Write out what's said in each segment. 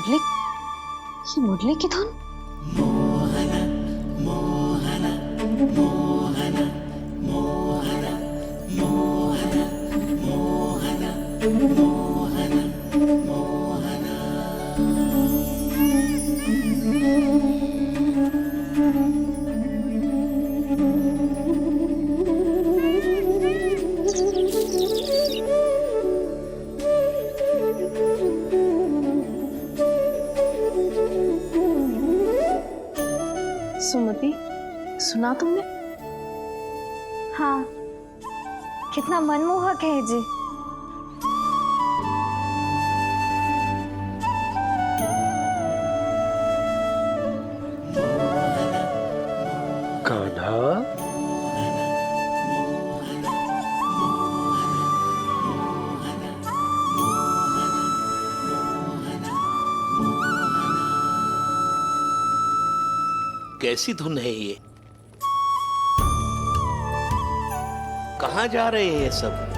मुरली, ये मुरली की धुन। सुमति, सुना तुमने? हाँ, कितना मनमोहक है जी। कान्हा, कैसी धुन है ये? कहाँ जा रहे हैं ये सब?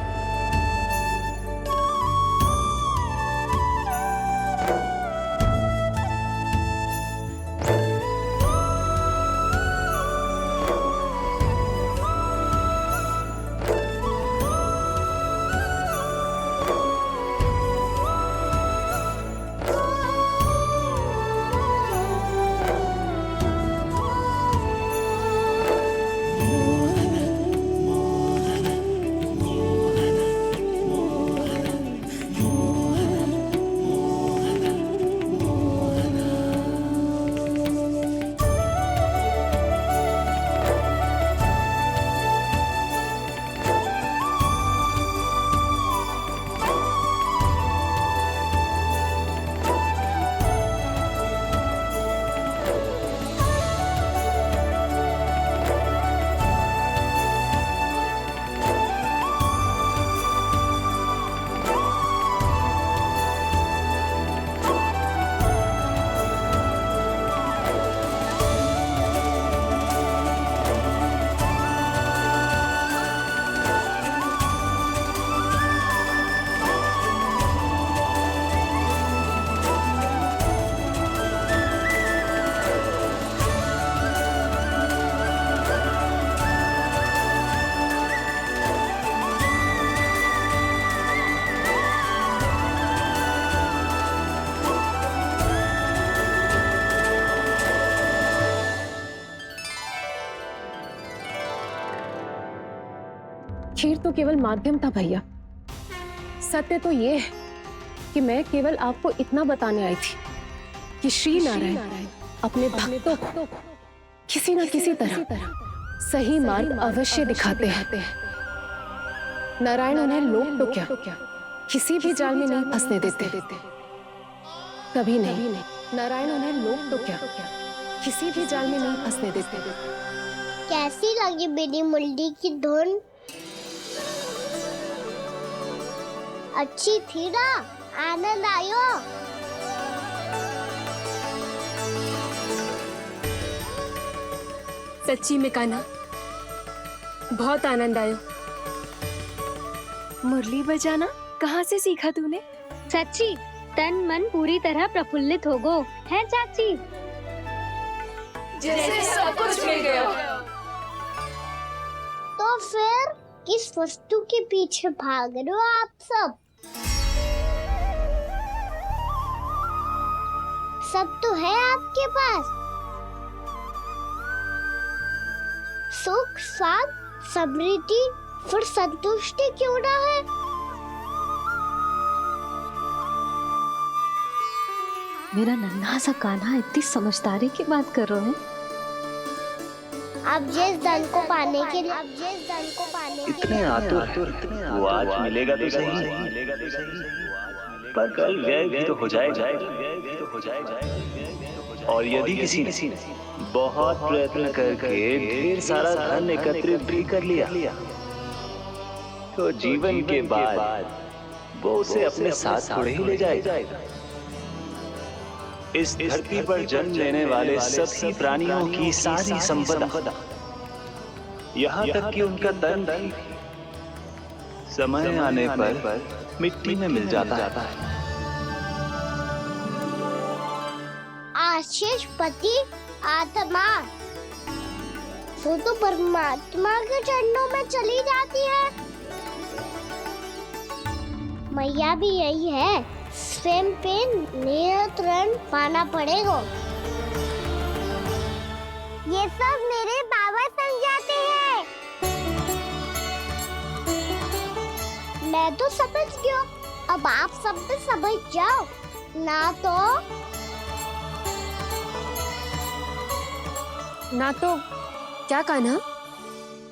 खीर तो केवल माध्यम था भैया। सत्य तो ये है कि मैं केवल आपको इतना बताने आई थी कि श्री नारायण अपने भक्तों को किसी न किसी तरह सही मार्ग अवश्य दिखाते हैं। नारायण उन्हें लोग तो क्या किसी भी जाल में नहीं फंसने देते। कभी नहीं। नारायण उन्हें लोग तो क्या किसी भी जाल में नहीं फंसने देते। कैसी लगी मेरी मुरली की धुन? अच्छी थी ना? आनंद आयो? सच्ची में कान्हा, बहुत आनंद आयो। मुरली बजाना कहाँ से सीखा तूने? सच्ची तन मन पूरी तरह प्रफुल्लित हो गो है चाची। जैसे सब कुछ मिल गया। तो फिर किस वस्तु के पीछे भाग रहे हो आप सब? सब तो है आपके पास। सुख, स्वाद, समृद्धि, फिर संतुष्टि क्यों ना है? मेरा नन्हा सा कान्हा इतनी समझदारी की बात कर रहे हैं। अब जिस धन को पाने के लिए इतने आतुर, वो आज मिलेगा तो सही, पर कल व्यय भी तो हो जाएगा। और यदि किसी ने बहुत प्रयत्न करके ढेर सारा धन एकत्रित भी कर लिया, तो जीवन के बाद वो उसे अपने साथ थोड़े ही ले जाएगा। इस धरती पर जन्म लेने वाले सभी प्राणियों की सारी संपदा, यहाँ तक कि उनका तन भी समय आने पर मिट्टी में मिल जाता है। सर्वश्रेष्ठ पति आत्मा तो परमात्मा के चरणों में चली जाती है। मैया भी यही है, स्वयं पे नियंत्रण पाना पड़ेगा। ये सब मेरे बाबा समझाते हैं। मैं तो समझ गया, अब आप सब भी समझ जाओ ना तो क्या कान्हा?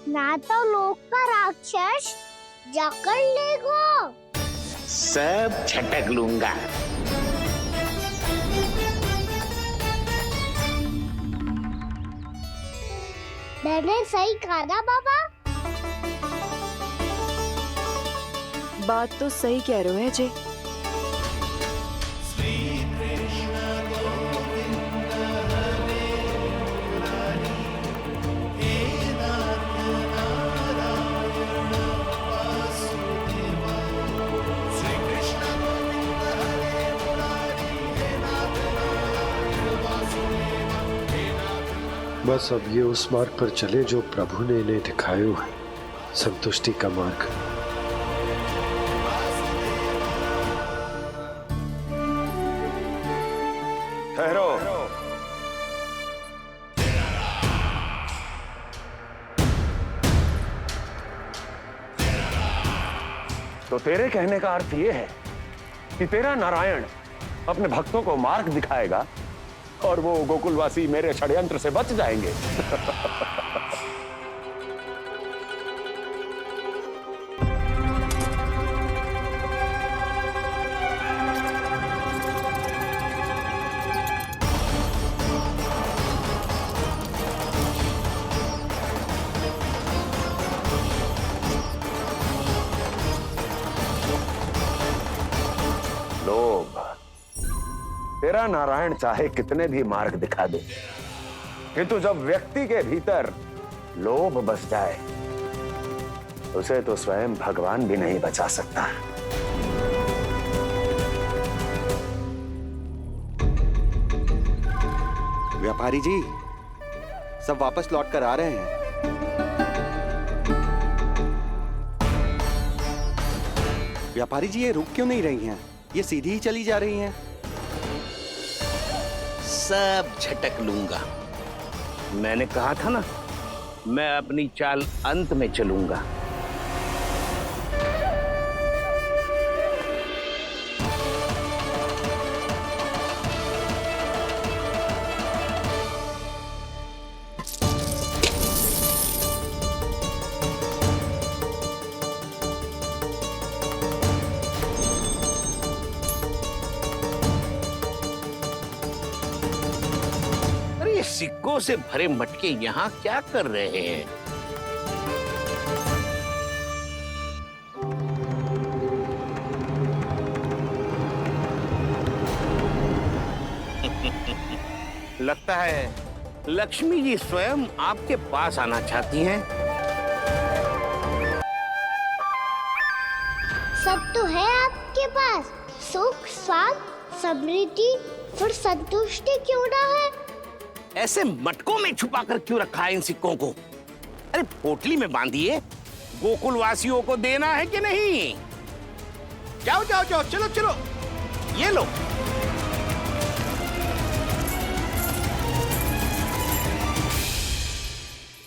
ना तो लोक का राक्षस जकड़ लेगा। सब झटक लूंगा। मैंने सही कहा ना बाबा? बात तो सही कह रहे हो अजय। बस अब ये उस मार्ग पर चले जो प्रभु ने इन्हें दिखाया है, संतुष्टि का मार्ग। ठहरो। तो तेरे कहने का अर्थ यह है कि तेरा नारायण अपने भक्तों को मार्ग दिखाएगा और वो गोकुलवासी मेरे षड्यंत्र से बच जाएंगे। लोभ। तेरा नारायण चाहे कितने भी मार्ग दिखा दे, किंतु जब व्यक्ति के भीतर लोभ बस जाए उसे तो स्वयं भगवान भी नहीं बचा सकता। व्यापारी जी सब वापस लौट कर आ रहे हैं। व्यापारी जी ये रुक क्यों नहीं रही हैं? ये सीधी ही चली जा रही हैं। सब झटक लूंगा। मैंने कहा था ना, मैं अपनी चाल अंत में चलूंगा। सिक्कों से भरे मटके यहाँ क्या कर रहे हैं? लगता है लक्ष्मी जी स्वयं आपके पास आना चाहती हैं। सब तो है आपके पास, सुख, स्वाद, समृद्धि, फिर संतुष्टि क्यों ना है? ऐसे मटकों में छुपा कर क्यों रखा है इन सिक्कों को? अरे पोटली में बांधिए, गोकुल वासियों को देना है कि नहीं? जाओ जाओ जाओ, चलो चलो, ये लो।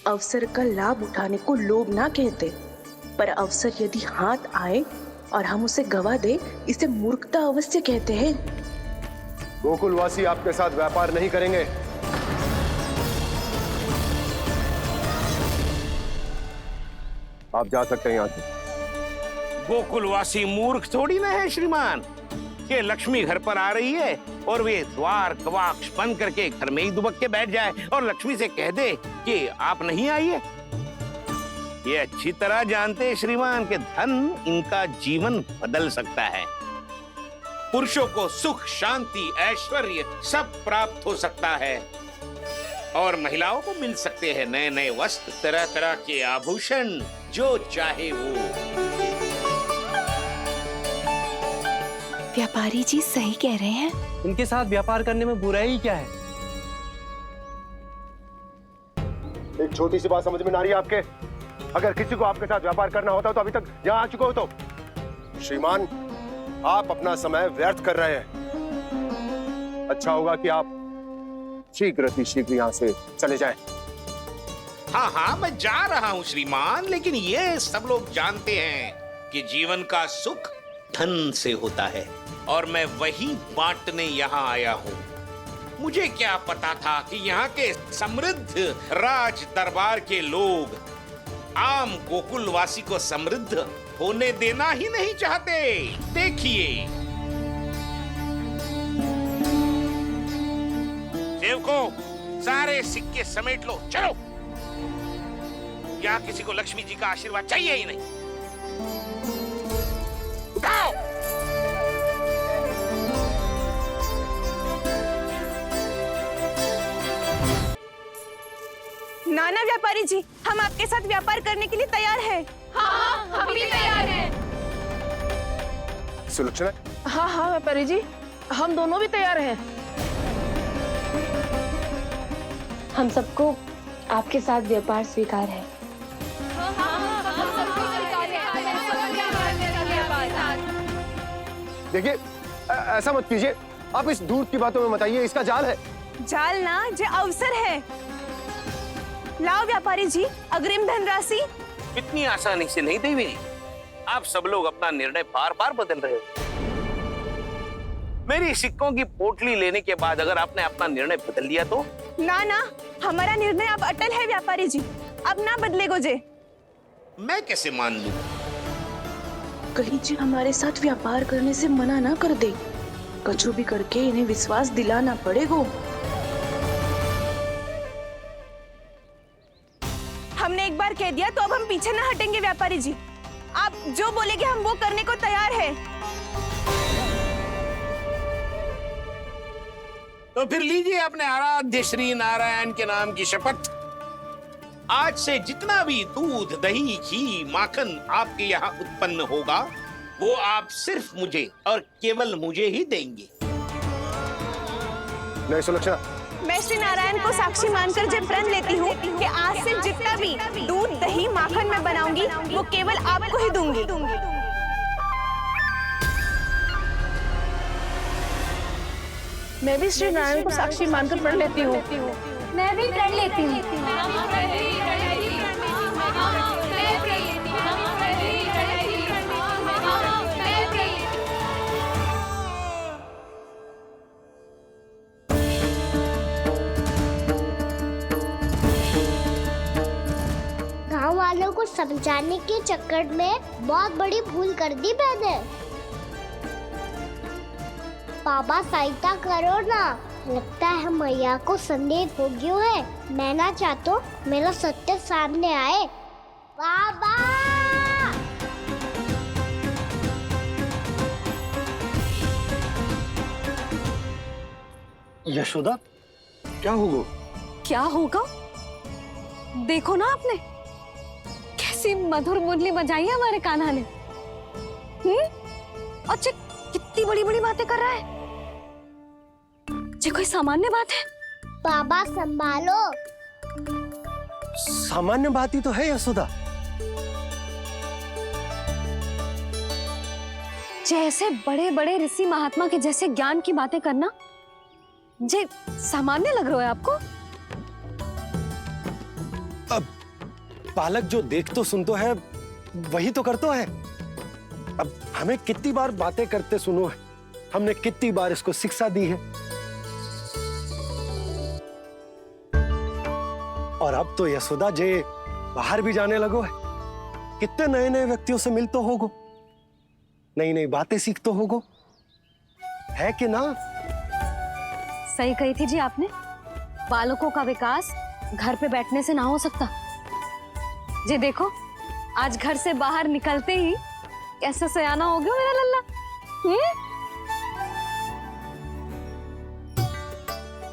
अवसर का लाभ उठाने को लोभ ना कहते, पर अवसर यदि हाथ आए और हम उसे गवा दे, इसे मूर्खता अवश्य कहते हैं। गोकुलवासी आपके साथ व्यापार नहीं करेंगे। आप जा सकते हैं यहाँ से। गोकुलवासी मूर्ख थोड़ी ना है श्रीमान, कि लक्ष्मी घर पर आ रही है और वे द्वार कवाक्ष बंद करके घर में ही दुबक के बैठ जाए और लक्ष्मी से कह दे कि आप नहीं आइए। ये अच्छी तरह जानते हैं श्रीमान कि धन इनका जीवन बदल सकता है। पुरुषों को सुख, शांति, ऐश्वर्य सब प्राप्त हो सकता है और महिलाओं को मिल सकते हैं नए नए वस्त्र, तरह तरह के आभूषण, जो चाहे वो। व्यापारी जी सही कह रहे हैं। इनके साथ व्यापार करने में बुराई क्या है? छोटी सी बात समझ में ना रही है आपके? अगर किसी को आपके साथ व्यापार करना होता तो अभी तक यहाँ आ चुके हो। तो श्रीमान, आप अपना समय व्यर्थ कर रहे हैं। अच्छा होगा कि आप शीघ्र ही शीघ्र यहाँ से चले जाएं। हाँ हाँ, मैं जा रहा हूँ श्रीमान, लेकिन ये सब लोग जानते हैं कि जीवन का सुख धन से होता है और मैं वही बांटने यहाँ आया हूँ। मुझे क्या पता था कि यहाँ के समृद्ध राज दरबार के लोग आम गोकुलवासी को समृद्ध होने देना ही नहीं चाहते। देखिए सेवकों, सारे सिक्के समेट लो, चलो। यहाँ किसी को लक्ष्मी जी का आशीर्वाद चाहिए ही नहीं। उठाओ। नाना व्यापारी जी, हम आपके साथ व्यापार करने के लिए तैयार हैं। हाँ, हम भी तैयार हैं। सुलोचना? हाँ हाँ व्यापारी जी, हम दोनों भी तैयार हैं। हम सबको आपके साथ व्यापार स्वीकार है। देखिए, ऐसा मत कीजिए। आप इस दूर की बातों में मत आइए, इसका जाल है। जाल ना, जो अवसर है। लाओ व्यापारी जी, अग्रिम धनराशि। इतनी आसानी से नहीं देवी। आप सब लोग अपना निर्णय बार बार बदल रहे हो। मेरी सिक्कों की पोटली लेने के बाद अगर आपने अपना निर्णय बदल दिया तो? ना ना, हमारा निर्णय अब अटल है व्यापारी जी, अब ना बदले गोजे। मैं कैसे मान लूं? कहीं जी हमारे साथ व्यापार करने से मना ना कर दे। कछु भी करके इन्हें विश्वास दिलाना पड़ेगा। हमने एक बार कह दिया तो अब हम पीछे ना हटेंगे व्यापारी जी। आप जो बोलेंगे हम वो करने को तैयार है। तो फिर लीजिए अपने आराध्य श्री नारायण के नाम की शपथ। आज से जितना भी दूध, दही, घी, माखन आपके यहाँ उत्पन्न होगा वो आप सिर्फ मुझे और केवल मुझे ही देंगे। नहीं सुलोचना, मैं श्री नारायण को साक्षी मानकर जब प्रण लेती हूँ कि आज से जितना भी दूध, दही, माखन मैं बनाऊंगी वो केवल आपको ही दूंगी। मैं भी श्री नारायण को साक्षी मानकर प्रण लेती हूँ। मैं भी प्रण लेती हूँ। गाँव वालों को समझाने के चक्कर में बहुत बड़ी भूल कर दी मैंने। बाबा सहायता करो ना, लगता है मैया को संदेह हो गया है। मैं ना चाहता मेरा सत्य सामने आए। बाबा! यशोदा, क्या होगा? क्या होगा? देखो ना आपने कैसी मधुर मुरली बजाई है हमारे कान्हा ने। अच्छा, कितनी बड़ी बड़ी बातें कर रहा है। ये कोई सामान्य बात है? बाबा संभालो। सामान्य बात ही तो है यशोदा। जैसे बड़े बड़े ऋषि महात्मा के जैसे ज्ञान की बातें करना जे सामान्य लग रहा है आपको? अब बालक जो देख तो सुन तो है वही तो कर तो है। अब हमें कितनी बार बातें करते सुनो है, हमने कितनी बार इसको शिक्षा दी है। और अब तो यशोदा जे बाहर भी जाने लगो है, कितने नए नए व्यक्तियों से मिल तो होगो, नई नई बातें सीख तो होगो, है कि ना? सही कही थी जी आपने। बालकों का विकास घर पे बैठने से ना हो सकता। जी देखो, आज घर से बाहर निकलते ही कैसा सयाना हो गया मेरा लल्ला।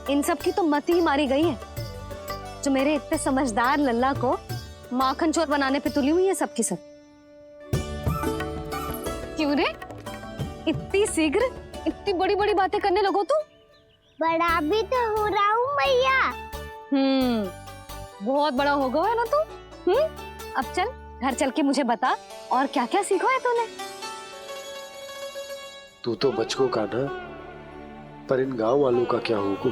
इन सब की तो मत ही मारी गई है, जो मेरे इतने समझदार लल्ला को माखन चोर बनाने पे तुली हुई है सबकी सब। क्यों रे, इतनी शीघ्र इतनी बड़ी बड़ी बातें करने लगो तू? बड़ा भी तो हो रहा हूँ मैया। बहुत बड़ा हो गया है ना तू। अब चल घर चल के मुझे बता और क्या क्या सीखा है तूने। तू तो बचको का ना, पर इन गांव वालों का क्या होगा?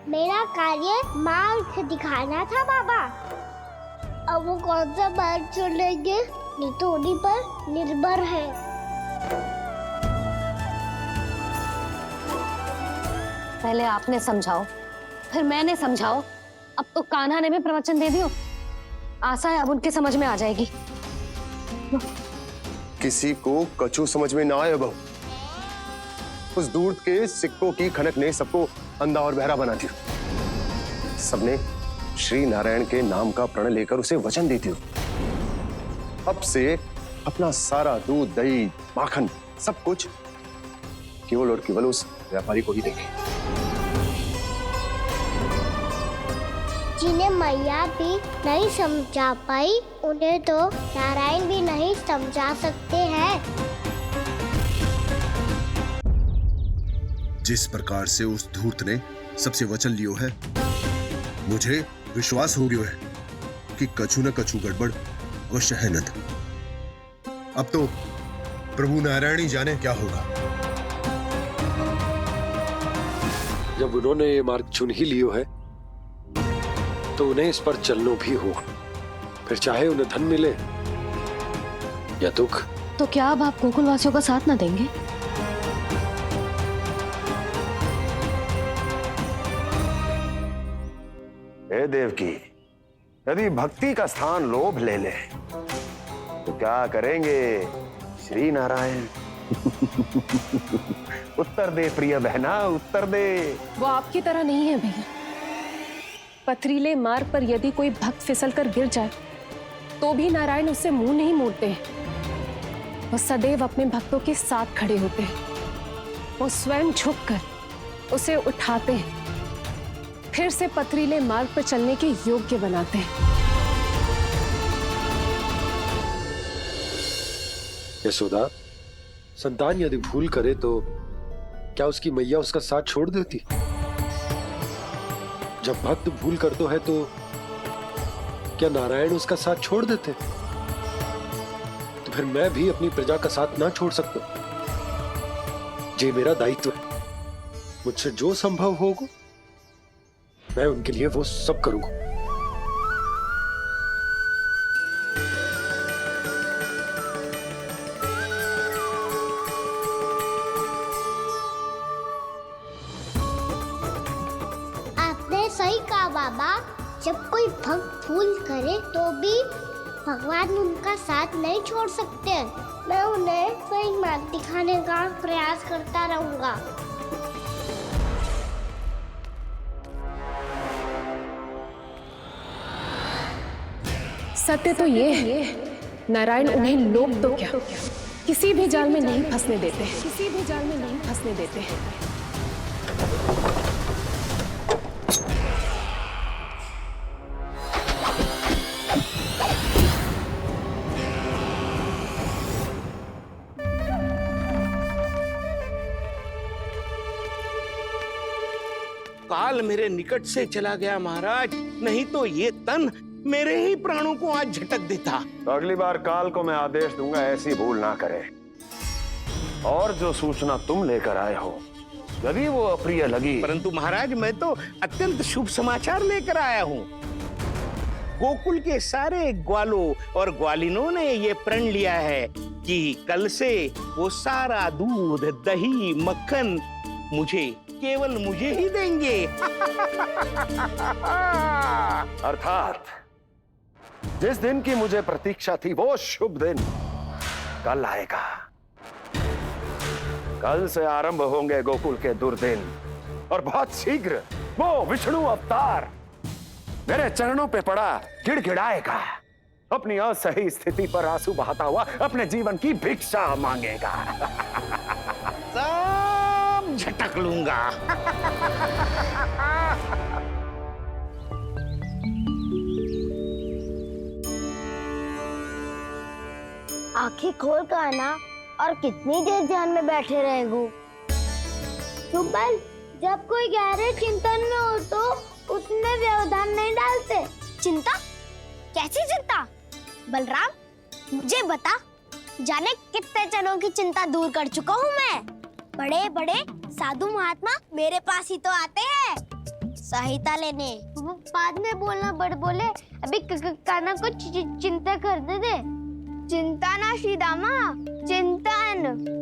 मेरा कार्य मार्ग दिखाना था बाबा। अब वो कौन सा मार्ग चुनेंगे ये तो उन्हीं पर निर्भर है। पहले आपने समझाओ, फिर मैंने समझाओ, अब तो कान्हा ने भी प्रवचन दे दियो। आशा है अब उनके समझ में आ जाएगी। किसी को कछु समझ में ना आए बहू। उस दूर के सिक्कों की खनक ने सबको अंधा और बहरा बना दिया। सबने श्री नारायण के नाम का प्रण लेकर उसे वचन देती हो। अब से अपना सारा दूध, दही, माखन सब कुछ केवल और केवल उस व्यापारी को ही देंगे। जिन्हें मैया भी नहीं समझा पाई उन्हें तो नारायण भी नहीं समझा सकते हैं। जिस प्रकार से उस धूर्त ने सबसे वचन लियो है, मुझे विश्वास हो गयो है कि कछु न कछु गड़बड़ अवश्य है नंद। अब तो प्रभु नारायण ही जाने क्या होगा। जब उन्होंने ये मार्ग चुन ही लियो है तो उन्हें इस पर चलना भी हो, फिर चाहे उन्हें धन मिले या दुख। तो क्या अब आप गोकुल वासियों का साथ ना देंगे? हे देवकी, यदि भक्ति का स्थान लोभ ले ले तो क्या करेंगे श्री नारायण? उत्तर दे प्रिय बहना, उत्तर दे। वो आपकी तरह नहीं है भैया। पथरीले मार्ग पर यदि कोई भक्त फिसल कर गिर जाए तो भी नारायण उससे मुंह नहीं मोड़ते हैं। वो सदैव अपने भक्तों के साथ खड़े होते हैं। वो स्वयं झुककर उसे उठाते हैं, फिर से पथरीले मार्ग पर चलने के योग्य बनाते हैं। यशोदा, संतान यदि भूल करे तो क्या उसकी मैया उसका साथ छोड़ देती? जब भक्त भूल करते है तो क्या नारायण उसका साथ छोड़ देते? तो फिर मैं भी अपनी प्रजा का साथ ना छोड़ सकता। ये मेरा दायित्व है। मुझसे जो संभव होगा मैं उनके लिए वो सब करूंगा। आपने सही कहा बाबा। जब कोई भक्त भूल करे तो भी भगवान उनका साथ नहीं छोड़ सकते। मैं उन्हें सही मार्ग दिखाने का प्रयास करता रहूंगा। सत्य तो ये है, नारायण उन्हें लोग तो क्या किसी भी जाल में नहीं फंसने देते हैं। किसी भी जाल में नहीं फंसने देते हैं। काल मेरे निकट से चला गया महाराज, नहीं तो ये तन मेरे ही प्राणों को आज झटक देता। तो अगली बार काल को मैं आदेश दूंगा ऐसी भूल ना करे। और जो सूचना तुम लेकर आए हो यदि वो अप्रिय लगी। परंतु महाराज मैं तो अत्यंत शुभ समाचार लेकर आया हूँ। गोकुल के सारे ग्वालों और ग्वालिनों ने ये प्रण लिया है कि कल से वो सारा दूध, दही, मक्खन केवल मुझे ही देंगे। अर्थात जिस दिन की मुझे प्रतीक्षा थी वो शुभ दिन कल आएगा। कल से आरंभ होंगे गोकुल के दुर्दिन और बहुत शीघ्र वो विष्णु अवतार मेरे चरणों पे पड़ा गिड़गिड़ाएगा। अपनी असही स्थिति पर आंसू बहाता हुआ अपने जीवन की भिक्षा मांगेगा। सब झटक लूंगा। आंखें खोल कर आना और कितनी देर ध्यान में बैठे रहेंगे? सुबह जब कोई गहरे चिंतन में हो तो उसमें व्यवधान नहीं डालते। चिंता? कैसी चिंता? बलराम मुझे बता, जाने कितने जनों की चिंता दूर कर चुका हूँ मैं। बड़े बड़े साधु महात्मा मेरे पास ही तो आते हैं सहायता लेने। बाद में बोलना बड़ बोले, अभी काना को चिंता कर दे। चिंता ना श्रीदामा, चिंतन।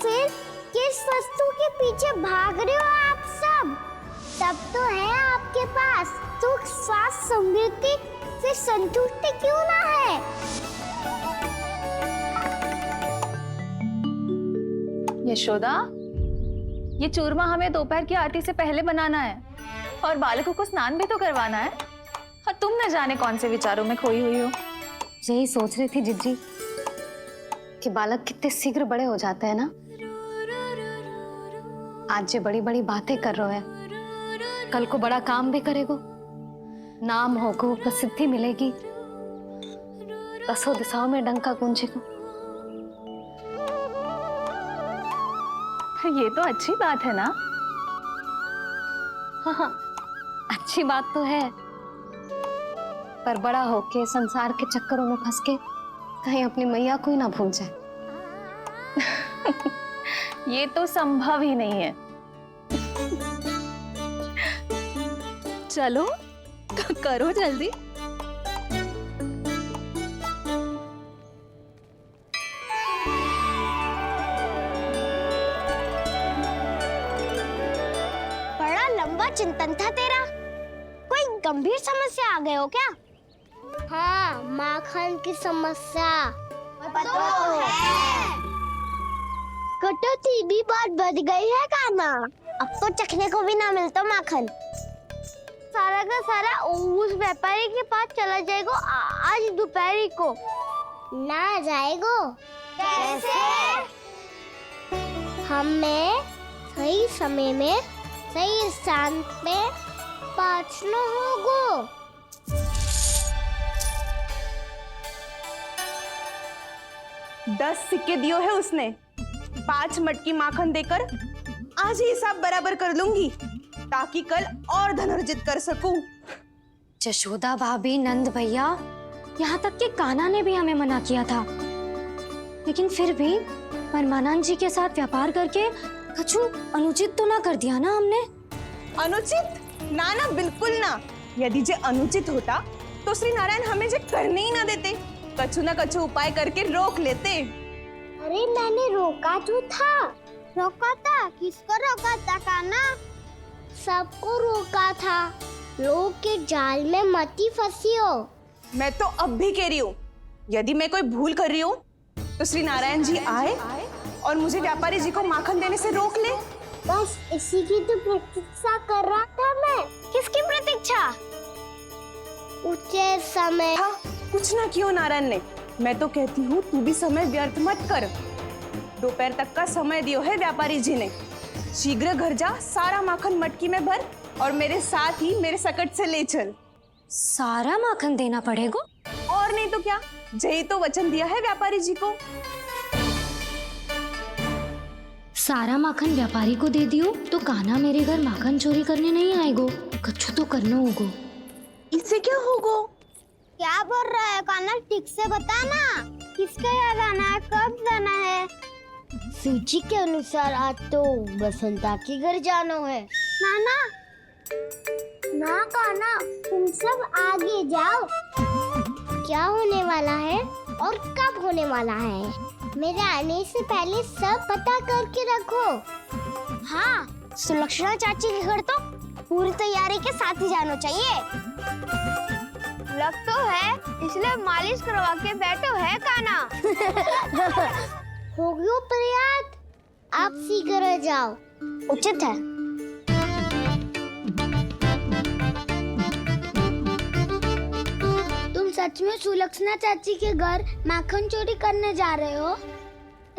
फिर किस वस्तु के पीछे भाग रहे हो आप सब? सब तो है आपके पास, सुख स्वास्थ्य समृद्धि, फिर संतुष्टि क्यों ना है? यशोदा, ये चूरमा हमें दोपहर की आरती से पहले बनाना है और बालकों को स्नान भी तो करवाना है। और तुम न जाने कौन से विचारों में खोई हुई हो। यही सोच रही थी जिज्जी कि बालक कितने शीघ्र बड़े हो जाते हैं ना। आज जो बड़ी बड़ी बातें कर रहे हैं, कल को बड़ा काम भी करेगो, नाम होगो, प्रसिद्धि मिलेगी, दसों दिशाओं में डंका गूंजेगा। ये तो अच्छी बात है ना। हाँ, अच्छी बात तो है, पर बड़ा होके संसार के चक्करों में फंस के कहीं अपनी मैया को ही ना भूल जाए। ये तो संभव ही नहीं है। चलो करो जल्दी। बड़ा लंबा चिंतन था तेरा। कोई गंभीर समस्या आ गए हो क्या? हाँ, माखन की समस्या तो है। कटौती भी बहुत बढ़ गई है काना। अब तो चखने को भी ना मिलता माखन। सारा का सारा उस व्यापारी के पास चला जाएगा आज दोपहर को। ना जाएगो? कैसे? हमें सही समय में सही स्थान पे पहुंचना होगा। 10 सिक्के दियो है उसने। 5 मटकी माखन देकर आज ही हिसाब बराबर कर लूंगी, ताकि कल और धन अर्जित कर सकूं। यशोदा भाभी, नंद भैया, यहाँ तक कि कान्हा ने भी हमें मना किया था, लेकिन फिर भी परमानंद जी के साथ व्यापार करके कछु अनुचित तो ना कर दिया ना हमने? अनुचित? ना ना, बिल्कुल ना। यदि जे अनुचित होता तो श्री नारायण हमें जे करने ही ना देते, कछु ना कछु उपाय करके रोक लेते। अरे मैंने रोका तो था। रोका था? किसको रोका था कान्हा? सबको रोका था। लोग के जाल में मती फंसी हो। मैं तो अब भी कह रही हूँ, यदि मैं कोई भूल कर रही हूँ तो श्री नारायण जी आए और मुझे व्यापारी जी को माखन देने से रोक ले। बस इसी की तो प्रतीक्षा कर रहा था मैं। किसकी प्रतीक्षा? उचित समय। हाँ, कुछ ना क्यों नारायण ने। मैं तो कहती हूँ तू भी समय व्यर्थ मत कर। दोपहर तक का समय दियो है व्यापारी जी ने। शीघ्र घर जा, सारा माखन मटकी में भर और मेरे साथ ही मेरे सकट से ले चल। सारा माखन देना पड़ेगा? और नहीं तो क्या, यही तो वचन दिया है व्यापारी जी को। सारा माखन व्यापारी को दे दियो तो कान्हा मेरे घर माखन चोरी करने नहीं आएगो। कछु तो करना होगा। इससे क्या होगा? क्या बोल रहा है कान्हा? ठीक से बता ना। किसके यहाँ जाना है, कब जाना है? सूची के अनुसार आज तो बसंता के घर जाना है। नाना, ना कान्हा, तुम सब आगे जाओ। क्या होने वाला है और कब होने वाला है, मेरे आने से पहले सब पता करके रखो। हाँ, सुलक्षणा चाची के घर तो पूरी तैयारी के साथ ही जाना चाहिए। लग तो है, इसलिए मालिश करवा के बैठो है कान्हा। हो गयो प्रयास, आप शीघ्र जाओ। उचित है। तुम सच में सुलक्षणा चाची के घर माखन चोरी करने जा रहे हो?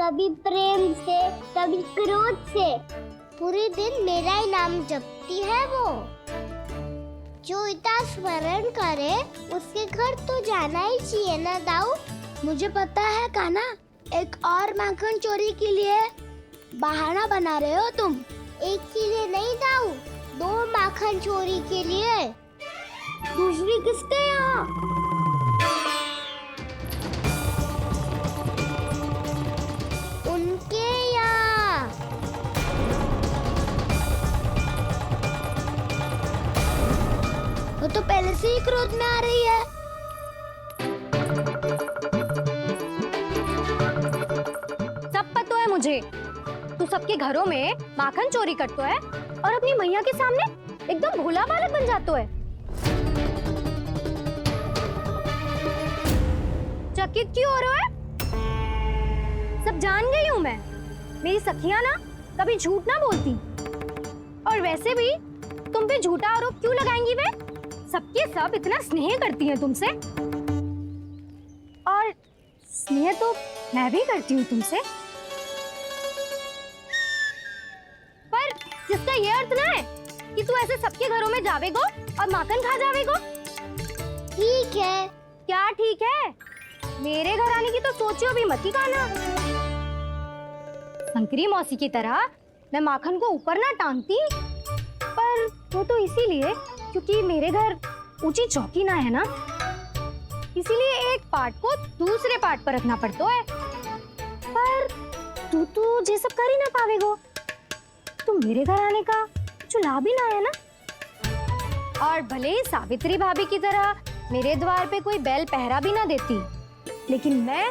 कभी प्रेम से, कभी क्रोध से, पूरे दिन मेरा ही नाम जपती है वो। जो इतना स्मरण करे उसके घर तो जाना ही चाहिए ना दाऊ। मुझे पता है कान्हा, एक और माखन चोरी के लिए बहाना बना रहे हो तुम। एक के लिए नहीं दाऊ, 2 माखन चोरी के लिए। दूसरी किसके यहाँ? उनके यहाँ। वो तो पहले से ही क्रोध में आ रही है। सब पता है मुझे, तू सबके घरों में माखन चोरी करतो है और अपनी मैया के सामने एकदम भोला बालक बन जातो है। चकित क्यों हो रहे हो? सब जान गई हूँ मैं, मेरी सखियां ना कभी झूठ ना बोलती। और वैसे भी तुम पे झूठा आरोप क्यों लगाएंगी वे? सबके सब इतना स्नेह करती हैं तुमसे, और स्नेह तो मैं भी करती हूँ तुमसे। पर जिसका ये अर्थ ना है कि तू ऐसे सबके घरों में जावेगो और माखन खा जावेगो। ठीक है। क्या ठीक है? मेरे घर आने की तो सोचियो भी मत ही कान्हा। शंकरी मौसी की तरह मैं माखन को ऊपर ना टांगती, पर वो तो इसीलिए क्योंकि मेरे घर ऊंची चौकी ना है ना, इसीलिए एक पार्ट को दूसरे पार्ट पर रखना पड़ता है। पर तू तो ये सब कर ही ना पावेगो, तो मेरे घर आने का कुछ लाभ ही ना है ना। और भले ही सावित्री भाभी की तरह मेरे द्वार पे कोई बैल पहरा भी ना देती, लेकिन मैं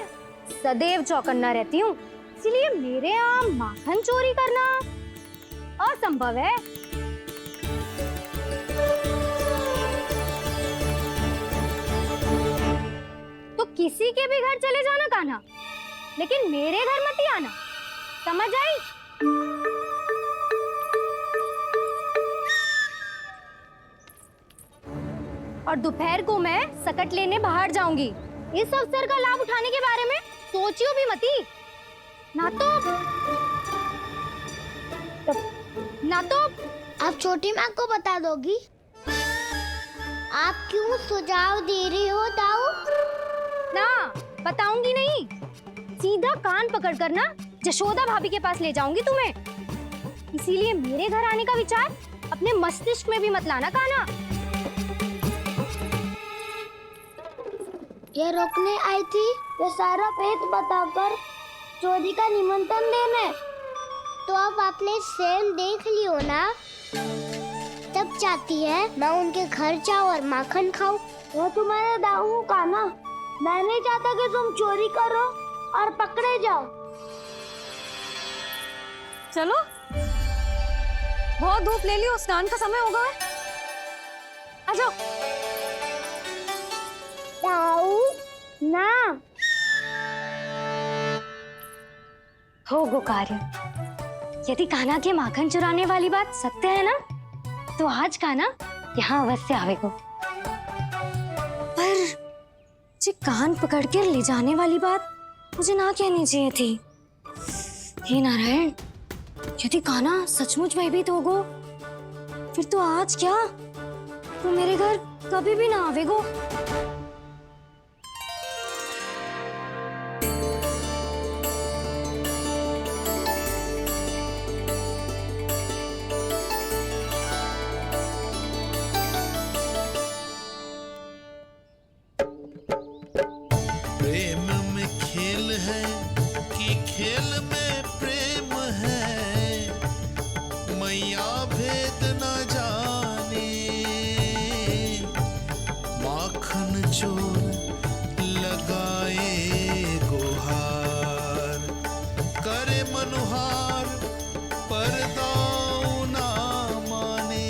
सदैव चौकन्ना रहती हूँ, इसलिए मेरे यहाँ माखन चोरी करना असंभव है। तो किसी के भी घर चले जाना कान्हा, लेकिन मेरे घर मत ही आना, समझ आई? और दोपहर को मैं सकट लेने बाहर जाऊंगी। इस अवसर का लाभ उठाने के बारे में सोचियो भी मती, ना तो आप छोटी माँ को बता दोगी? आप क्यों सुझाव दे रही हो दाऊ? ना बताऊंगी नहीं, सीधा कान पकड़ कर ना जशोदा भाभी के पास ले जाऊंगी तुम्हें। इसीलिए मेरे घर आने का विचार अपने मस्तिष्क में भी मत लाना कान्हा। ये रोकने आई थी ये सारा भेद बताकर चोरी का निमंत्रण देने। तो अब आपने स्वयं देख लियो ना, तब चाहती है मैं उनके घर जाऊं और माखन खाऊं। वो तुम्हारे दाऊ का ना, मैं नहीं चाहता कि तुम चोरी करो और पकड़े जाओ। चलो, बहुत धूप ले ली, स्नान का समय होगा। आ जाओ। दाऊ ना हो गो कार्य। यदि कान्हा के माखन चुराने वाली बात सत्य है ना, तो आज कान्हा यहाँ अवश्य आवेगो। पर जे कान पकड़ कर ले जाने वाली बात मुझे ना कहनी चाहिए थी। हे नारायण, यदि कान्हा सचमुच भयभीत होगो, फिर तो आज क्या, तो मेरे घर कभी भी ना आवेगो। प्रेम में खेल है कि खेल में प्रेम है, मैया भेद न जाने। माखन चोर लगाए गुहार, करे मनुहार पर दाऊ ना माने।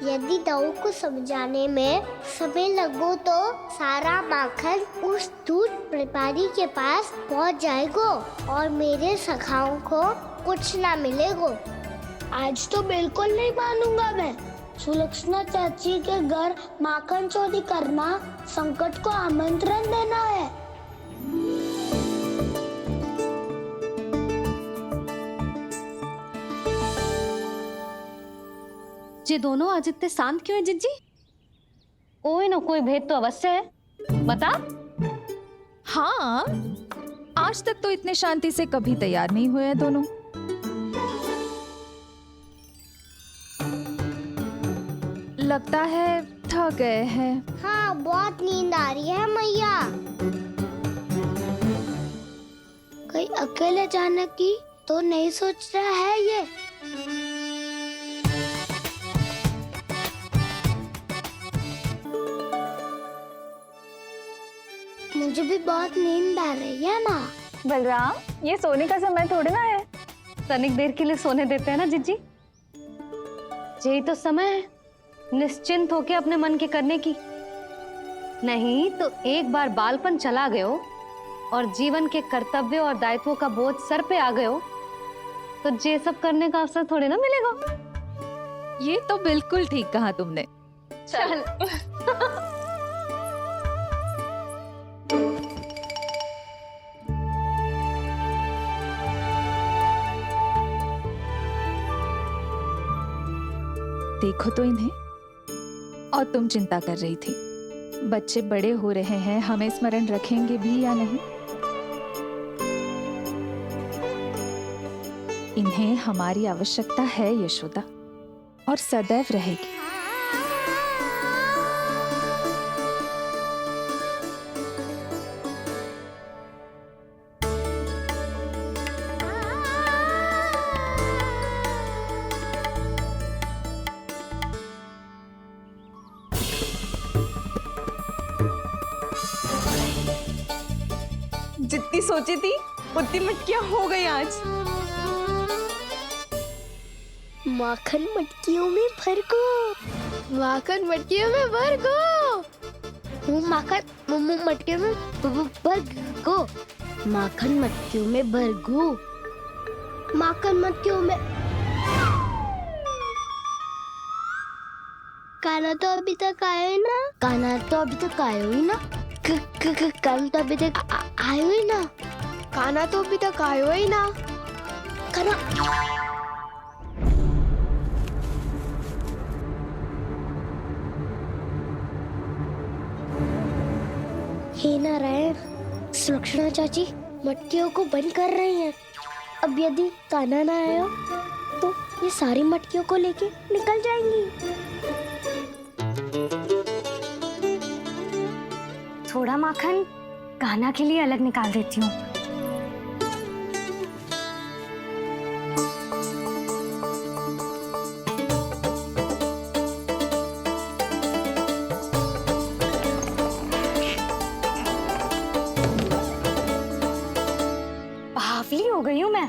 यदि दाऊ को समझाने में समय लगो तो सारा माखन उस दूध व्यापारी के पास पहुंच जाएगो और मेरे सखाओं को कुछ ना मिलेगो। आज तो बिल्कुल नहीं मानूंगा मैं। सुलक्षणा चाची के घर माखन चोरी करना संकट को आमंत्रण देना है। ये दोनों आज इतने शांत क्यों है जिज्जी? कोई ना कोई भेद तो अवश्य है, बता। हाँ, आज तक तो इतने शांति से कभी तैयार नहीं हुए हैं दोनों। लगता है थक गए हैं। हाँ, बहुत नींद आ रही है मैया। कहीं अकेले जाने की तो नहीं सोच रहा है ये? मुझे भी बहुत नींद आ रही है माँ। बलराम, ये सोने का समय थोड़ी ना है। तनिक देर के लिए सोने देते हैं ना जिज्जी। यही तो समय है निश्चिंत होके अपने मन के करने की। नहीं तो एक बार बालपन चला गयो और जीवन के कर्तव्यों और दायित्वों का बोझ सर पे आ गयो तो ये सब करने का अवसर थोड़ी ना मिलेगा। ये तो बिल्कुल ठीक कहा तुमने। चल। देखो तो इन्हें, और तुम चिंता कर रही थी बच्चे बड़े हो रहे हैं, हमें स्मरण रखेंगे भी या नहीं। इन्हें हमारी आवश्यकता है यशोदा, और सदैव रहेगी। जितनी सोची थी उतनी मटकियां हो गई आज। माखन मटकियों में भर को, माखन मटकियों में भर को, माखन मटकियों में भर को, माखन मटकियों में भर को, माखन मटकियों में। काना तो अभी तक आया ही ना, काना तो अभी तक आया ही ना, काना तो अभी तक आयो ही ना, काना तो अभी तक आयो ही ना, काना। हे नारायण, सुलक्षणा चाची मटकियों को बंद कर रही हैं। अब यदि काना ना आया तो ये सारी मटकियों को लेके निकल जाएंगी। थोड़ा माखन कान्हा के लिए अलग निकाल देती हूँ। बावली हो गई हूँ मैं।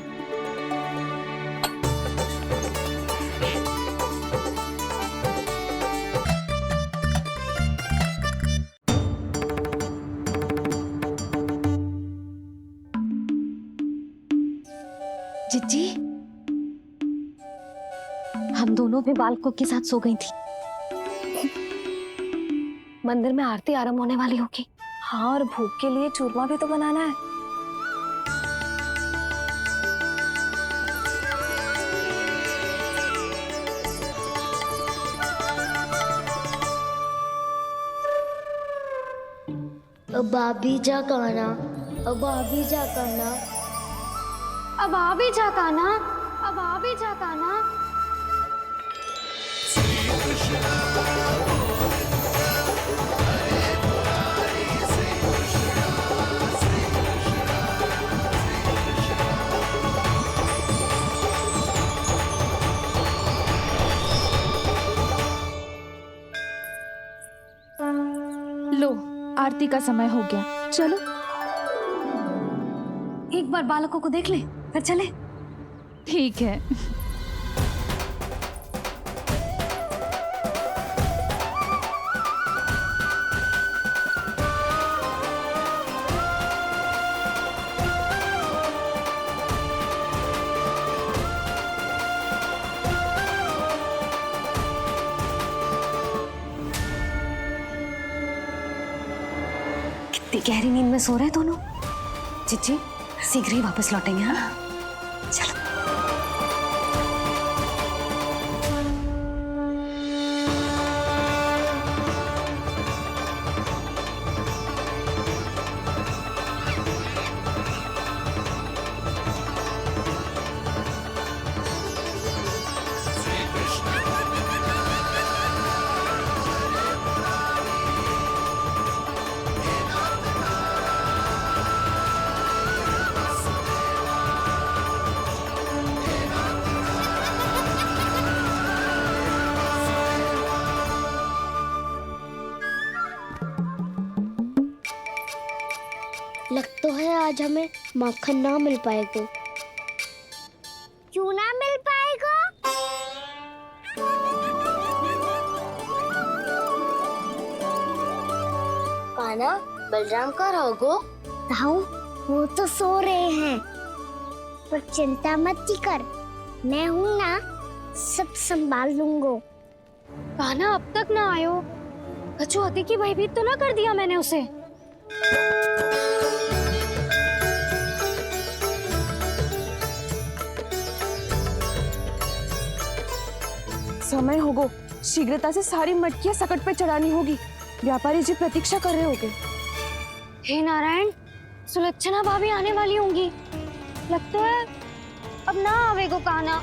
जिज्जी, हम दोनों भी बालकों के साथ सो गई थी। मंदिर में आरती आरंभ होने वाली होगी। हाँ, और भूख के लिए चूरमा भी तो बनाना है। अब आ भी जा काना, अब आ भी जा काना, अब आ भी जा कान्हा, अब आ भी जा कान्हा। लो, आरती का समय हो गया, चलो। एक बार बालकों को देख ले, फिर चले। ठीक है। कितनी गहरी नींद में सो रहे हैं दोनों। जीजी शीघ्र ही वापस लौटेंगे। हाँ चलो। लग तो है आज हमें माखन ना मिल पाएगा। क्यों ना मिल पाएगा? कान्हा, बलराम का रहोगो? ताऊ, वो तो सो रहे हैं। पर चिंता मत कर, मैं हूँ ना, सब संभाल लूंगा। कान्हा अब तक ना आयो। कछु अति की भयभीत तो ना कर दिया मैंने उसे? समय होगो, शीघ्रता से सारी मटकियां सकट पे चढ़ानी होगी। व्यापारी जी प्रतीक्षा कर रहे होंगे। हे नारायण, सुलक्षणा भाभी आने वाली होंगी। लगता है अब ना आवेगो कान्हा।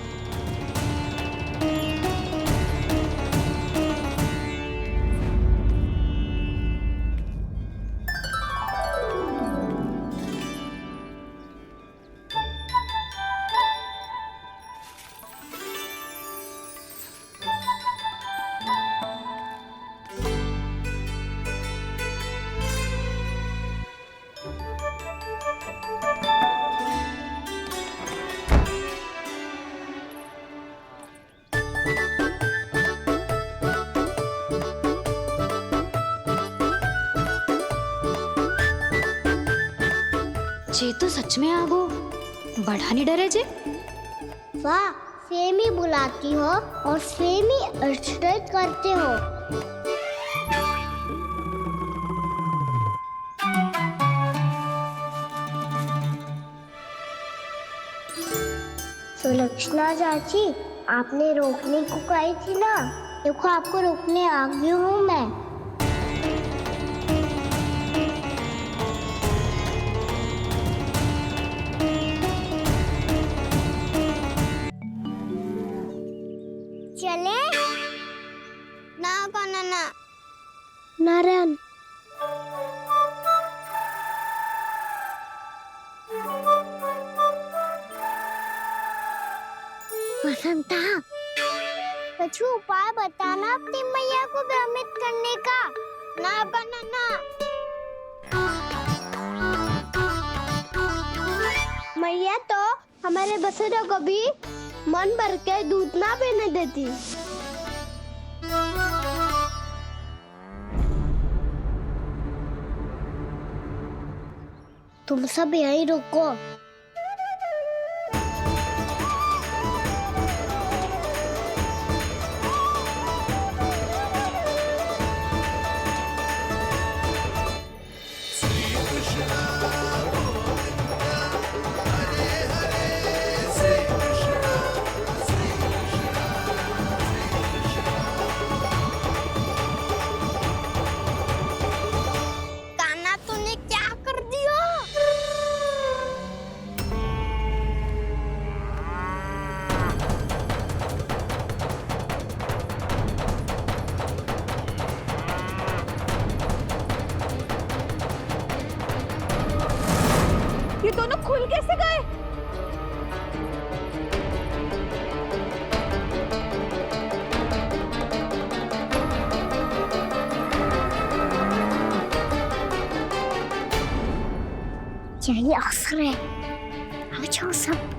जे तो सच में आगो, बड़ा नहीं डरे जे। वाह, सेम ही बुलाती हो और सेम ही अर्चना करते हो। सुलक्षणा चाची, आपने रोकने को कही थी ना, देखो आपको रोकने आ गई हूँ मैं। चले ना कान्हा ना। नारायण, वसंता, कछु उपाय बताना अपनी मैया को भ्रमित करने का। ना कान्हा ना। मैया तो हमारे बसेरा को भी मन भर के दूध ना पीने देती। तुम सब यहीं रुको। ये दोनों खुल कैसे गए? चाहिए अवसर है। अब जाओ सब।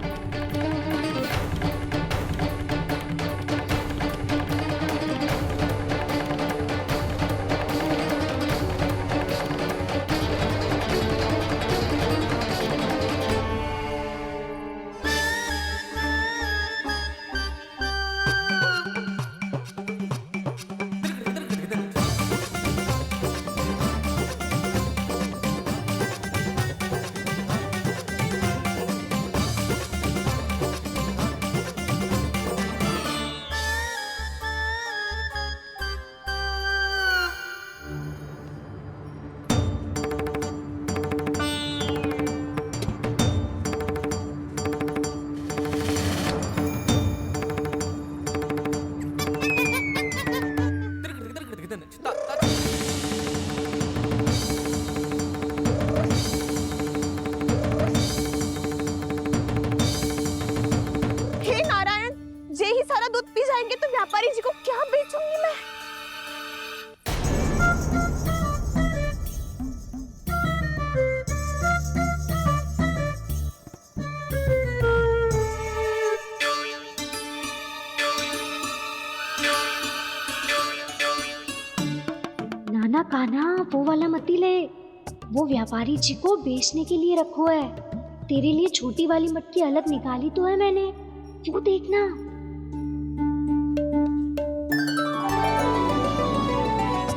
ना वो वाला मती ले, वो व्यापारी जी को बेचने के लिए रखो है। तेरे लिए छोटी वाली मटकी अलग निकाली तो है मैंने, वो देखना।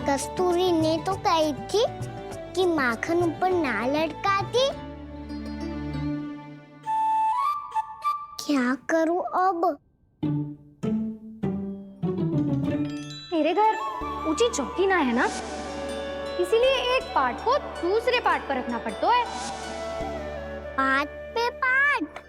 कस्तूरी ने तो कही थी कि माखन ऊपर ना लटकाती। क्या करूं अब? मेरे घर ऊंची चौकी ना है ना, इसीलिए एक पार्ट को दूसरे पार्ट पर रखना पड़ता है। पार्ट पे पार्ट।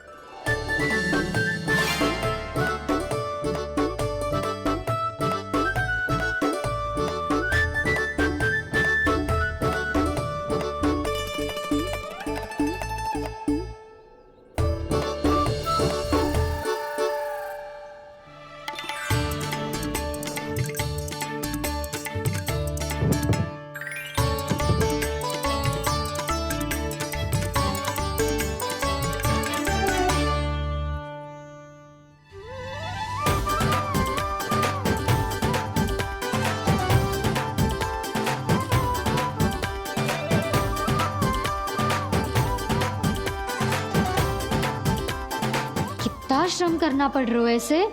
श्रम करना पड़ रहा है ऐसे।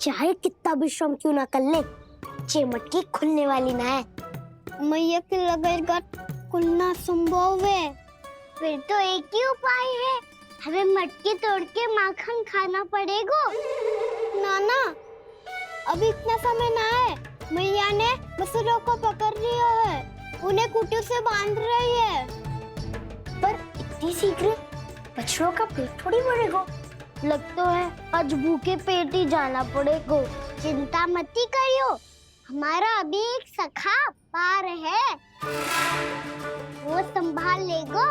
चाहे कितना भी श्रम क्यों ना कर ले, ये मटकी खुलने वाली ना है। मैया के लगेगा खुलना संभव है। फिर तो एक ही उपाय है, हमें मटकी तोड़ के माखन खाना पड़ेगा। नाना, अभी इतना समय ना है। मैया ने बछड़ों को पकड़ लिया है, उन्हें कुटी से बांध रही है। पर इतनी शीघ्र बछड़ों का पेट थोड़ी भरेगा। लगता है आज भूखे पेट ही जाना पड़ेगा। चिंता मत करियो, हमारा अभी एक सखा पार है, वो संभाल लेगा।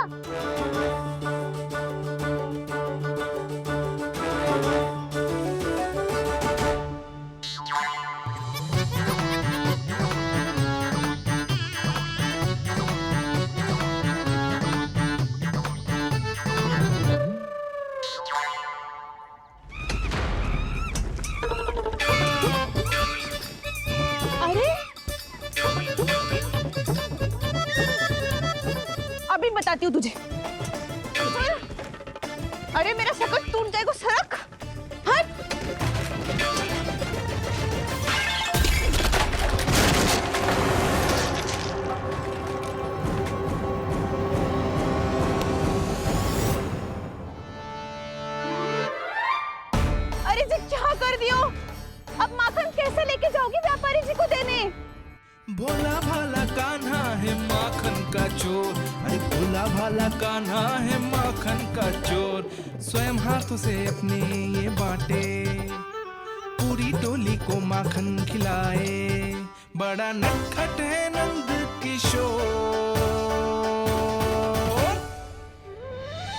अभी बताती हूँ तुझे। अरे मेरा शकल टूट जाएगा, सरक हट। अरे जी क्या कर दियो? अब माखन कैसे लेके जाओगी व्यापारी जी को देने? भोला भाला कान्हा है माखन का चोर, अरे भोला भाला कान्हा है माखन का चोर। स्वयं हाथों से अपने ये बांटे, पूरी टोली को माखन खिलाए। बड़ा नटखट है नंद किशोर।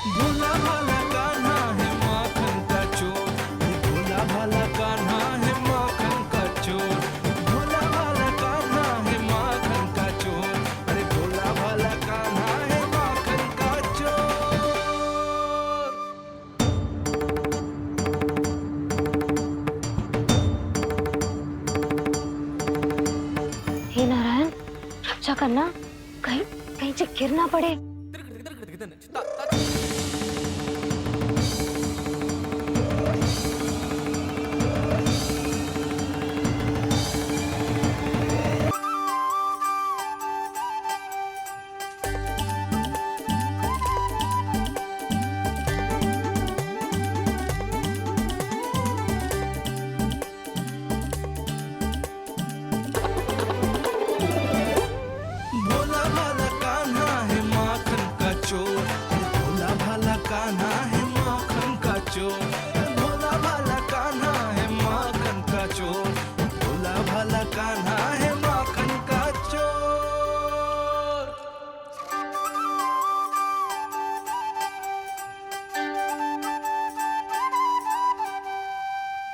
भोला भाला कान्हा है माखन का चोर, अरे भोला भाला कान्हा है माखन का चोर। भोला भाला कान्हा है माखन का चोर, अरे भोला भाला कान्हा है माखन का चोर। हे नारायण, रक्षा करना, कहीं कहीं से गिर ना पड़े। भोला भाला कान्हा है माखन का चोर, भोला भाला कान्हा है माखन का चोर। भोला भाला कान्हा है माखन का चोर, भोला भाला कान्हा है माखन का चोर।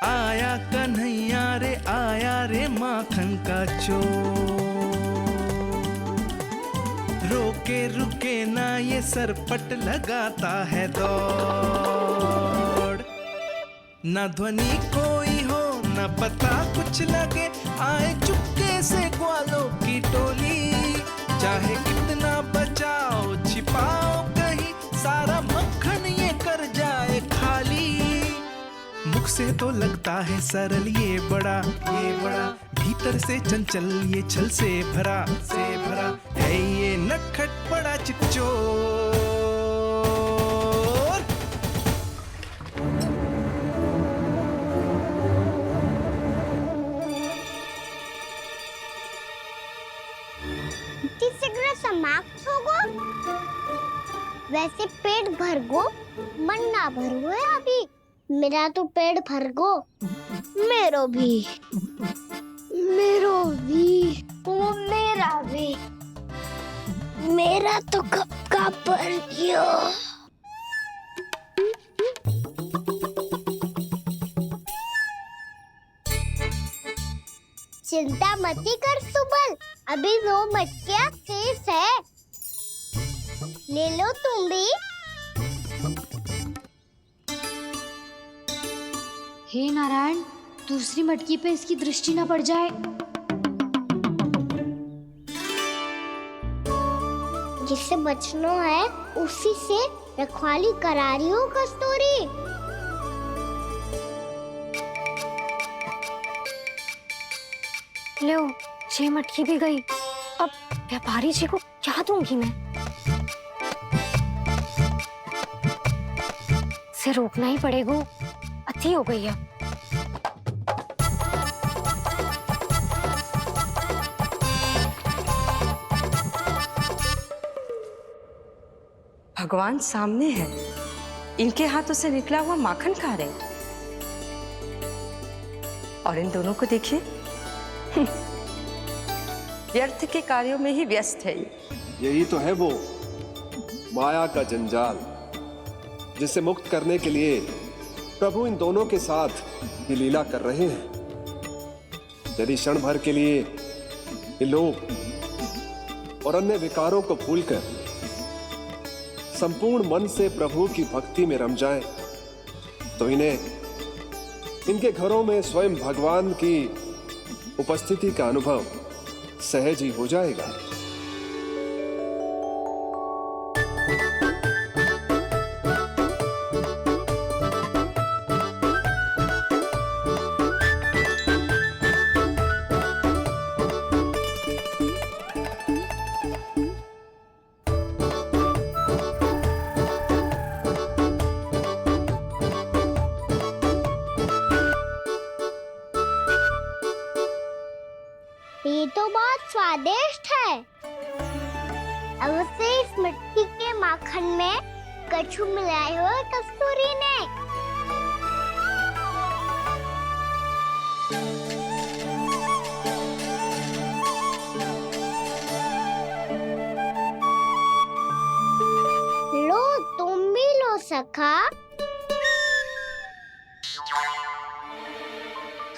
आया कन्हैया रे आया रे माखन का चोर। रोके रुके ना ये सरपट लगाता है दौड़। ना ध्वनि कोई हो ना पता कुछ लगे, आए चुपके से ग्वालों की टोली। चाहे कितना बचाओ छिपाओ कहीं, सारा मक्खन ये कर जाए खाली। मुख से तो लगता है सरल ये बड़ा, भीतर से चंचल ये छल से भरा है ये नटखट बड़ा चिकचोर। शीघ्र समाप्त होगो, वैसे पेट भर गो मन ना भर गो है अभी। मेरा तो पेट भर गो, मेरो भी वो मेरा भी, मेरा तो कब का भर गयो। चिंता मती कर सुबल, अभी 2 मटकियाँ शेष है, ले लो तुम भी। हे नारायण, दूसरी मटकी पे इसकी दृष्टि न पड़ जाए। जिससे बचना है उसी से रखवाली करा रही हो कस्तूरी। लो, 6 मटकी भी गई। अब व्यापारी जी को क्या दूंगी मैं? इसे रोकना ही पड़ेगा, अति हो गई है। भगवान सामने है, इनके हाथों से निकला हुआ माखन खा रहे, और इन दोनों को देखिए व्यर्थ के कार्यों में ही व्यस्त है। यही तो है वो माया का जंजाल, जिसे मुक्त करने के लिए प्रभु इन दोनों के साथ ये लीला कर रहे हैं। यदि क्षण भर के लिए ये लोग और अन्य विकारों को भूलकर संपूर्ण मन से प्रभु की भक्ति में रम जाएं, तो इन्हें इनके घरों में स्वयं भगवान की उपस्थिति का अनुभव सहज ही हो जाएगा। ये तो बहुत स्वादिष्ट है। अवश्य इस मिट्टी के माखन में कछु मिलाए हो कस्तूरी ने। लो, तुम भी लो सखा,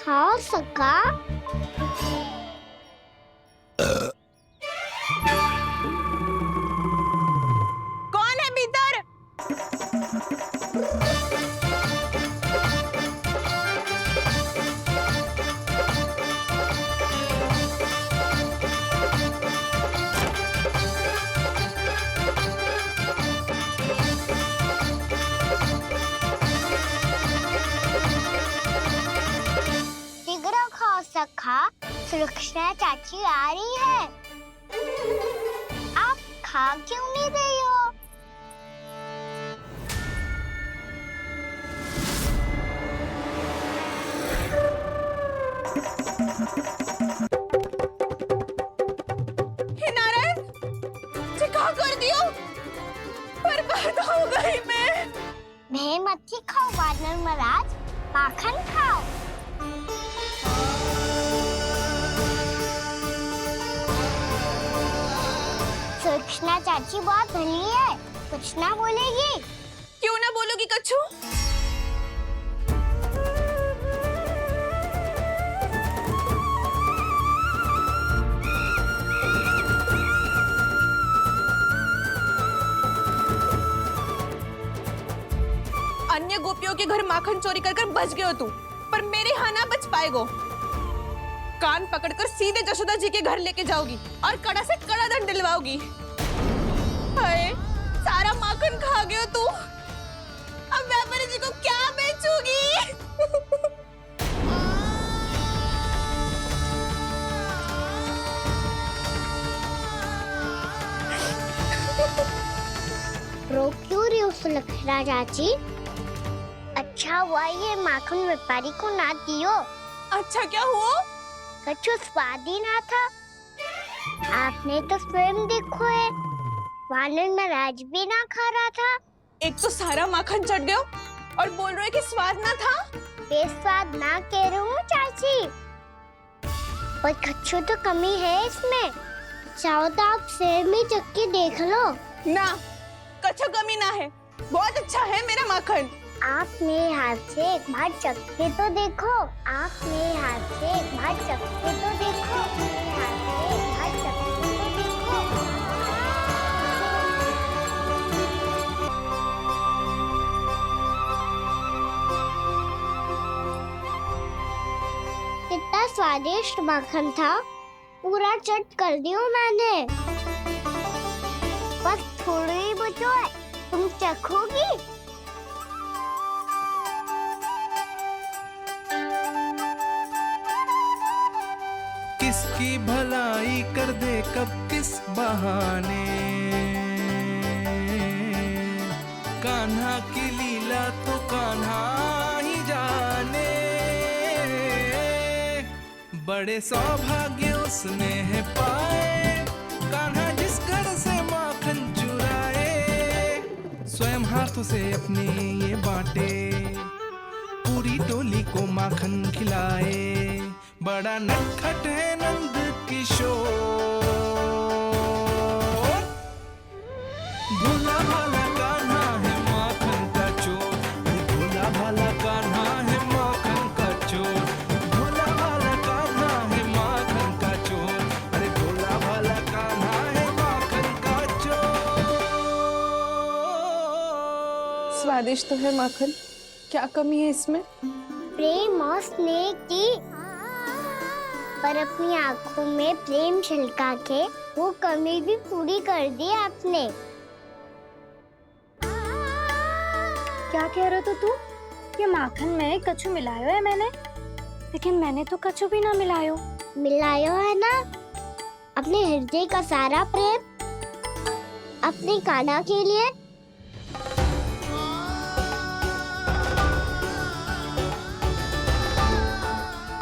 खाओ सखा। कौन है भीतर? शीघ्र खाओ सखा, सुलक्षणा चाची आ रही है। आप खा क्यों नहीं रही हो? हे नारायण, जी क्या कर दियो? बर्बाद हो गई मैं। मच्छी खाओ वानर महाराज, माखन खाओ। सुलक्षणा चाची बहुत भली है, कुछ ना बोलेगी। क्यों ना बोलोगी कच्छू? अन्य गोपियों के घर माखन चोरी कर बच गए हो तू, पर मेरे यहाँ ना बच पाएगो। कान पकड़कर सीधे जशोदा जी के घर लेके जाओगी और कड़ा से कड़ा दंड दिलवाओगी। हाय, सारा माखन खा गए हो तू। अब व्यापारी जी को क्या बेचूगी? रो क्यों रही हो सुलक्षणा चाची? अच्छा हुआ ये माखन व्यापारी को ना दियो। अच्छा क्या हुआ? कछु स्वाद ही ना था। आपने तो स्वयं देखो है, वानर महाराज भी ना खा रहा था। एक तो सारा माखन चढ़ गया और बोल रहे कि स्वाद ना था। बेस्वाद ना कह रही हूँ चाची, पर कछु तो कमी है इसमें। चाहो तो आप सेब में चक्की देख लो। ना, कछु कमी ना है, बहुत अच्छा है मेरा माखन। आप मेरे हाथ से एक बार चक्के तो देखो। आप मेरे हाथ से एक बार चक्के तो देखो। मेरे हाथ से एक बार चक्के तो देखो। कितना स्वादिष्ट माखन था, पूरा चट कर दियो मैंने। बस थोड़ी ही बचो है, तुम चखोगी? किसकी भलाई कर दे कब किस बहाने, कान्हा की लीला तो कान्हा ही जाने। बड़े सौभाग्य उसने है पाए, कान्हा जिस घर से माखन चुराए, स्वयं हाथों से अपने ये बांटे, पूरी टोली को माखन खिलाए। बड़ा नटखट है नंद किशोर, भोला भाला कान्हा है माखन का चोर। भोला भाला कान्हा है माखन का चोर। भोला भाला कान्हा है माखन का चोर। अरे भोला भाला कान्हा है माखन का चोर। स्वादिष्ट तो है माखन, क्या कमी है इसमें? प्रेम और स्नेह की, पर अपनी आंखों में प्रेम छिलका के वो कमी भी पूरी कर दी आपने। क्या कह रहे हो तू? ये माखन में कछु मिलायो है मैंने, लेकिन मैंने तो कछु भी ना मिलायो। मिलायो है ना अपने हृदय का सारा प्रेम अपनी कान्हा के लिए।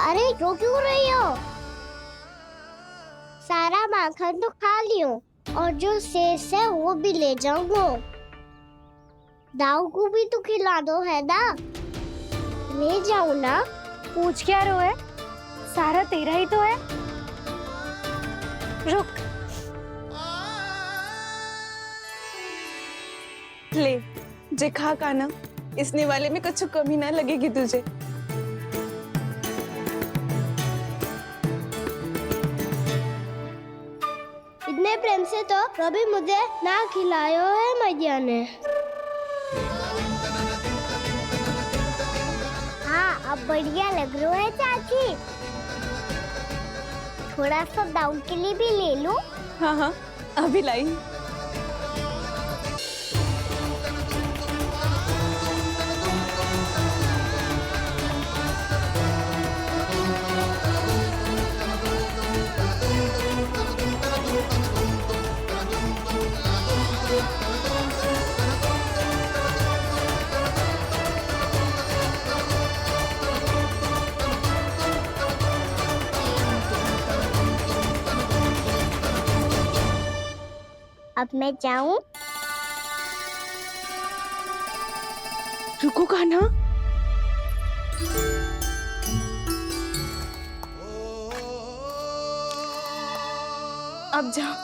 अरे रो क्यों रही हो? सारा माखन तो खा लियो और जो शेष है वो भी ले जाऊंगा। दाऊ को भी तो खिला दो है ना, ले जाऊं ना। पूछ क्या रो है, सारा तेरा ही तो है। रुक, ले जे खा कान्हा, इसने वाले में कछु कमी ना लगेगी तुझे। इतने प्रेम से तो कभी मुझे ना खिलायो है मैया ने। हाँ, अब बढ़िया लग रहा है चाची। थोड़ा सा दाऊ के लिए भी ले लो। हाँ हाँ, अभी लाई। अब मैं जाऊं? रुको कान्हा, अब जाओ।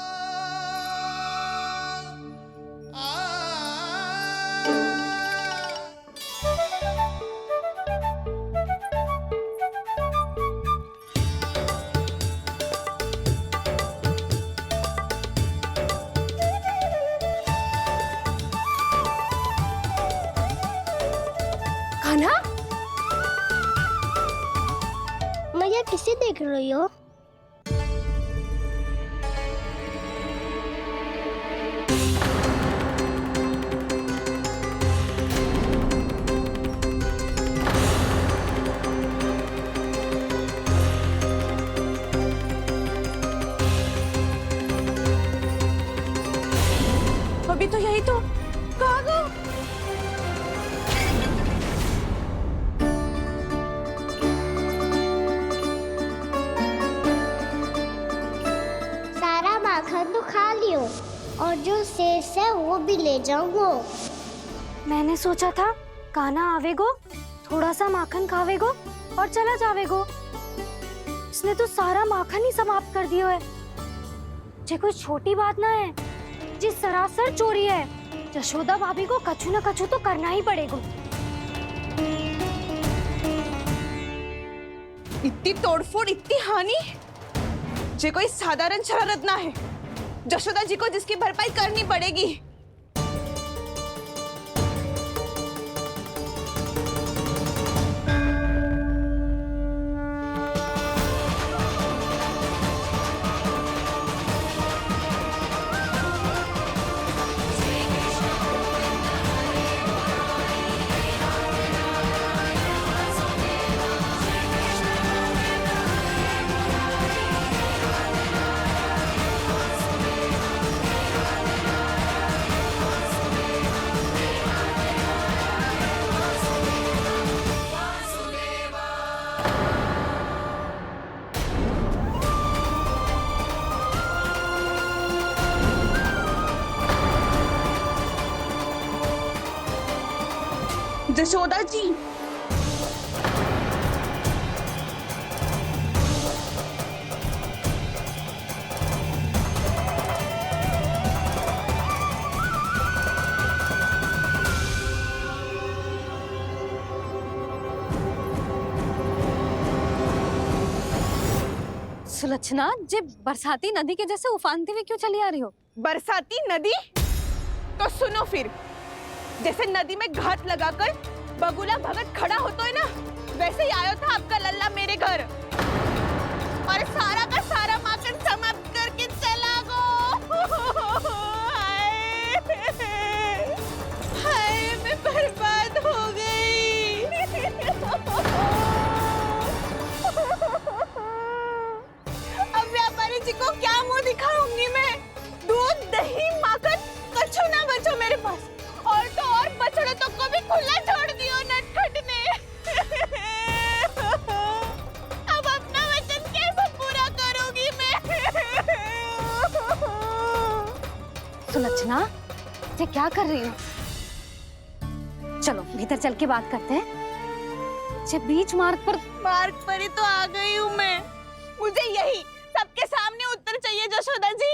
ऐसे देख रही हो? अभी तो यही तो कहाँ गो? सारा माखन तो खा लियो और जो शेष है वो भी ले जाऊंगो। मैंने सोचा था कान्हा आवेगो, थोड़ा सा माखन खावेगो और चला जावेगो। इसने तो सारा माखन ही समाप्त कर दिया है। ये कोई छोटी बात ना है, जी सरासर चोरी है। यशोदा भाभी को कछु न कछु तो करना ही पड़ेगा। इतनी तोड़फोड़, इतनी हानि, ये कोई साधारण शरारत ना है। यशोदा जी को जिसकी भरपाई करनी पड़ेगी। यशोदा जी, सुलक्षणा, जे बरसाती नदी के जैसे उफानते हुए क्यों चली आ रही हो? बरसाती नदी? तो सुनो फिर, जैसे नदी में घाट लगाकर बगुला भगत खड़ा होता है ना, वैसे ही आया था आपका लल्ला मेरे घर और सारा का सारा माखन समाप्त करके चला गो। हाय, मैं बर्बाद हो गई। अब व्यापारी जी को क्या मुंह दिखाऊंगी मैं? दूध, दही, माखन कछु ना बचो मेरे पास। और तो और बछड़े तो को भी खुला छोड़ दियो नटखट ने। अब अपना वचन कैसे पूरा करूंगी मैं? सुलक्षणा, ये क्या कर रही हो? चलो भीतर चल के बात करते हैं। ये बीच मार्ग पर ही तो आ गई हूँ मैं। मुझे यही सबके सामने उत्तर चाहिए यशोदा जी।